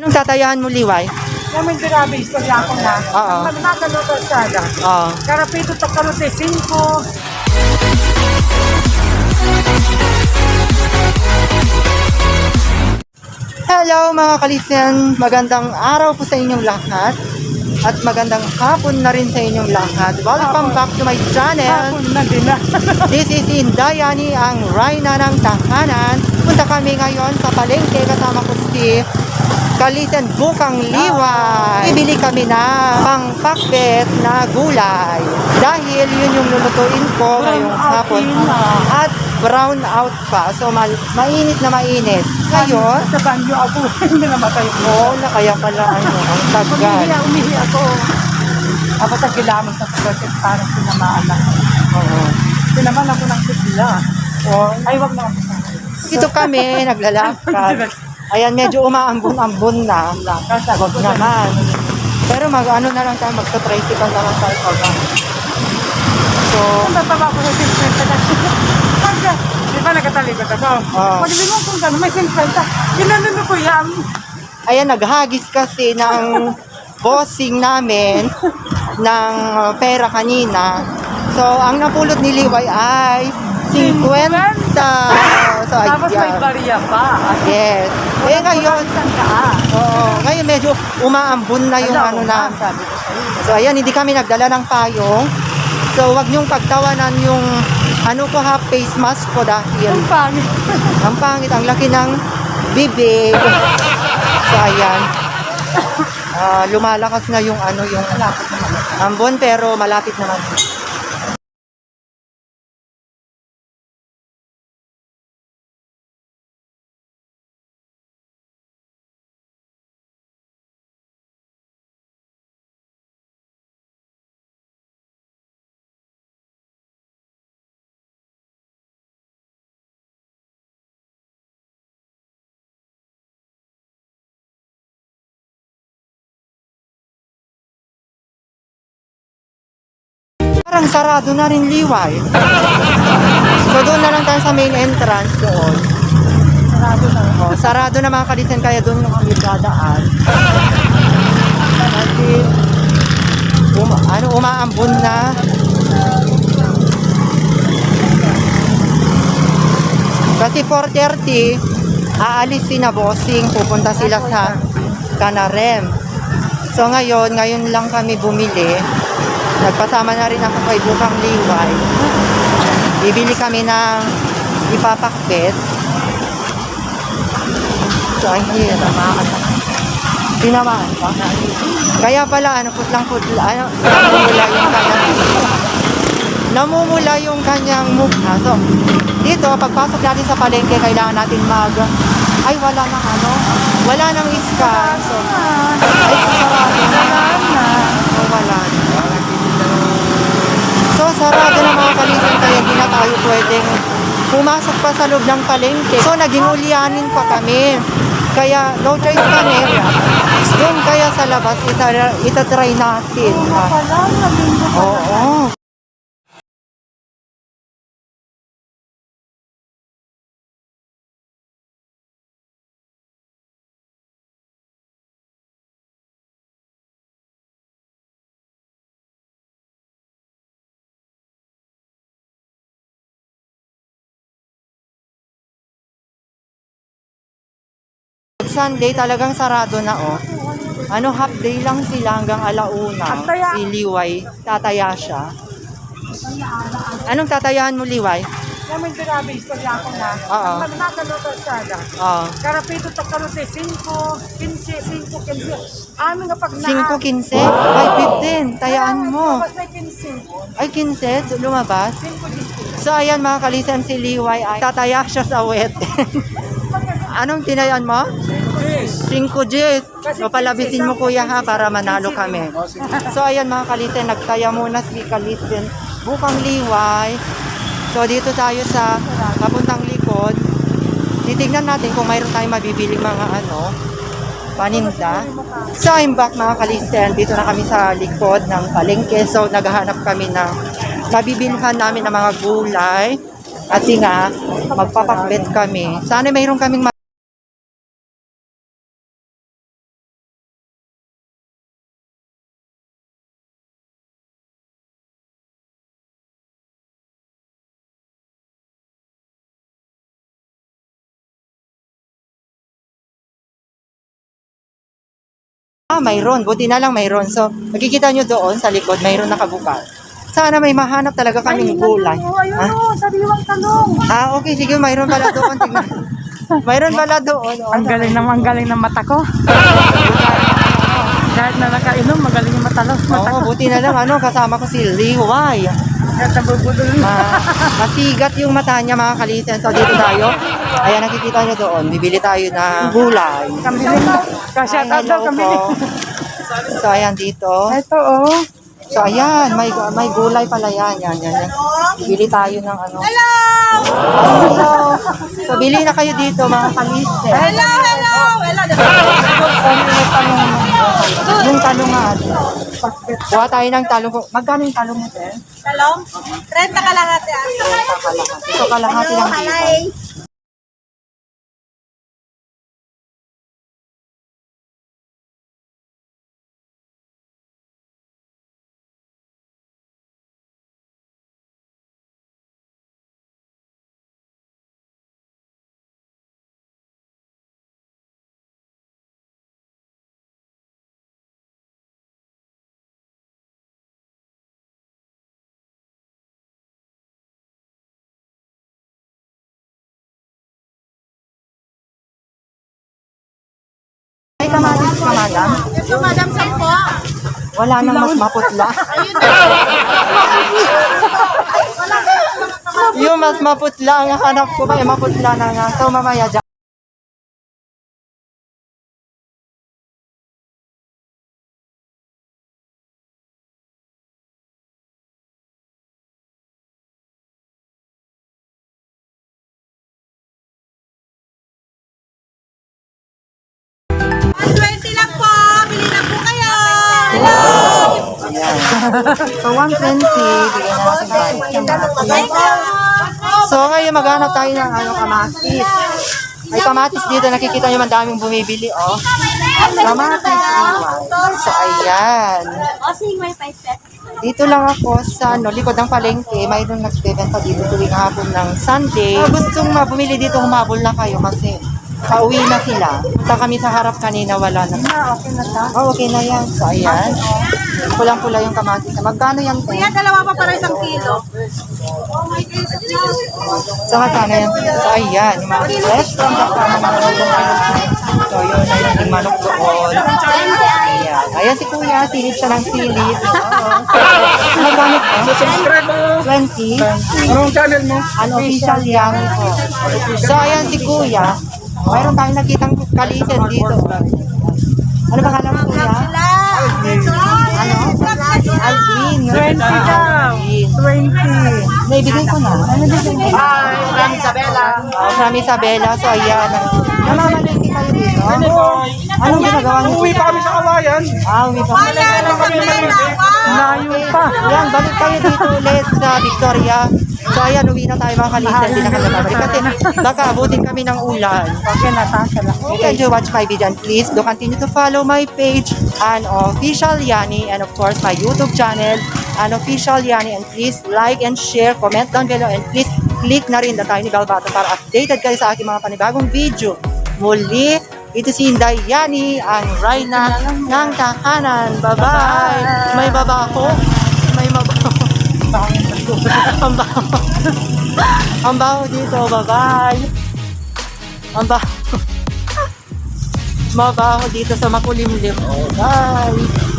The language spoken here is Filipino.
Anong tatayahan mo, Liway? Namin grabe, istorya ako na. Oo. Magnakalot ang sada. Oo. Karapito takalote 5. Hello mga kalisten, magandang araw po sa inyong lahat at magandang hapon na rin sa inyong lahat. Welcome back to my channel. Hapon na din na. This is Indayani, ang Rayna ng Tahanan. Punta kami ngayon sa palengke kasama ko si Kalisten Bukang Liway. Ibili kami na pangpakbet na gulay dahil yun yung lulutuin ko ngayong hapon. At brown out pa. So mainit na mainit. Ngayon, Sa banyo ako, hindi namatay ko. kaya pala ang tagal. Umihi ako. Ako sa kilamang sa pagkasit, parang sinamaan ako. Oo. Sinaman ako ng bigla. Ay, wag na ako. Dito kami, naglalakad. Ayan, medyo umaambon-ambon na. Wag naman. Pero mag-ano na lang tayo, magsa-tricycle na lang tayo pag. So, Kung tataba ko sa 50 hanggang, di ba nagkatalikod ako? Paglingon kung gano'n, may 50. Ginanon ko yan. ayan, naghagis kasi ng bossing namin ng pera kanina. So, ang napulot ni Liway ay 50. So, Tapos may ayan. bariya pa. Yes. Eh, ngayon, ngayon medyo umaambon na yung ano na. Sabi ko sa'yo. So, ayan, hindi kami nagdala ng payong. So, wag niyong pagtawanan yung ano ko ha, face mask ko dahil Ang pangit. ang pangit, ang laki ng bibig. So, ayan. Lumalakas na yung ano, yung ambon, pero malapit naman. Parang sarado na rin, Liway. So, doon na lang tayo sa main entrance doon. Sarado na. Sarado na mga kalisen, kaya doon yung kami dadaan. Kasi, umaambon na. Kasi 4:30, aalis si na bossing, pupunta sila sa Canarem. So ngayon lang kami bumili. Nagpasama na rin ako kay Bukang Liway. Bibili kami ng ipapakbet. So ang hirap. Tinamaan pa. Kaya pala, putlang-putla, namumula yung kanyang mukha. So, dito, pagpasok natin sa palengke, kailangan natin wala nang scan. So, sarado na. Wala na. So, sarado na mga kalisen, kaya hindi na tayo pwedeng pumasok pa sa loob ng palengke. So, naging ulyanin pa kami. Kaya, no choice kami. Doon kaya sa labas, itatry natin. Oo. Sunday talagang sarado na half day lang sila hanggang alauna. Si Liway, tataya siya. Anong tatayahan mo, Liway? Namin grabe, istorya ako na. Oo. Magnakalot ang sada. Karapito takalote 5, 15, 15. Amin nga pag 5:15? Ay, 15. Tayaan mo. Tapos may 15. Ay, 15. Lumabas. 5, 15. So, ayan mga kalisan, si Liway ay tataya siya sa wet. Anong tinayaan mo? 5 Gs. So, palabisin mo kuya ha, para manalo kami. So, ayan mga kalisten, nagtaya muna si Kalisten Bukang Liway. So, dito tayo sa papuntang likod. Titignan natin kung mayroon tayong mabibiling mga paninda. So, I'm back mga kalisten. Dito na kami sa likod ng palengke. So, naghahanap kami ng mabibilhan namin ng mga gulay. Kasi nga, magpapakbet kami. Sana mayroon kaming Mayroon. Buti na lang mayroon. So, makikita nyo doon sa likod, mayroon nakabukas. Sana may mahanap talaga kaming gulay. Ayun o, sariwang talong. Okay. Sige, mayroon pala doon. Tingnan. Mayroon pala doon. Ang galing ng mata ko. Kahit na nakainom, magaling yung mata ko. Buti na lang, kasama ko si Liway. Kahit nabubudol Masigat yung mata niya, mga kalisen. So, dito tayo. Ayan, nakikita nyo doon. Bibili tayo ng gulay. Kambili. Ka-shout out daw, kambili. So, ayan dito. Ito oh. So, ayan. May gulay pala yan. Yan. Bibili tayo ng ano. Hello! So, bili na kayo dito, mga kalisen. Hello! Yung talungan. Buha tayo ng talong. Magkano yung talong mo, Ten? Talong? 30 kalahati. Ito kalahati lang dito. May kamatis ka, madam? Ito, madam, 10. Wala nang mas maputla. Yung mas maputla ang hanap ko ba? Maputla na nga. So, mamaya dyan. So, 120. Bigyan natin tayo. So, ngayon maghanap tayo ng kamatis. May kamatis dito. Nakikita nyo man daming bumibili, oh. Kamatis. So, ayan. Dito lang ako sa likod ng palengke. Mayroon nagbebenta dito tuwing hapon ng Sunday. Gustong bumili dito, humabol na kayo kasi pauwi na sila. Punta kami sa harap kanina, wala na. Okay na ta. Okay na yan. So, ayan. Pulang-pula yung kamatis. Magkano yan? Kuya, dalawa pa para 1 kilo. So, magkano yan? So, ayan. Yung mga fresh from the farm. So, yun. Ayun yung manok doon. Ayan. Ayan si Kuya. Silip siya ng silip. Magkano po? Subscribe mo. 20. Anong channel mo? Unofficial yan po. So, ayan si Kuya. Mayroon tayong nakitang kalisen dito. Ano ba kalam mo, Kuya? Ano? Alvin. 20 daw. 20. Naibigay ko na. Ano bigay ko? From Isabela. From Isabela. So, ayan. Namamalengke kayo dito. Anong ginagawa niyo? Uwi pa kami sa Kawayan. Uwi pa kami. Layo pa. Yan, balik kayo dito ulit sa Victoria. So, ayan, uwi na tayo mga kalisen. Hindi na kami babalik. Kasi baka abutin kami ng ulan. Okay na ta. You can do watch my video and please do continue to follow my page and official Yani and of course my YouTube channel and official Yani, and please like and share, comment down below, and please click na rin the tiny bell button para updated kayo sa aking mga panibagong video. Muli, ito si Inday Yani, ang Reyna ng Tahanan. Bye-bye! May babaho. May mabaho. Ang baho. Ang baho dito. Bye-bye! Ang baho. Mabaho dito sa makulimlim. Bye!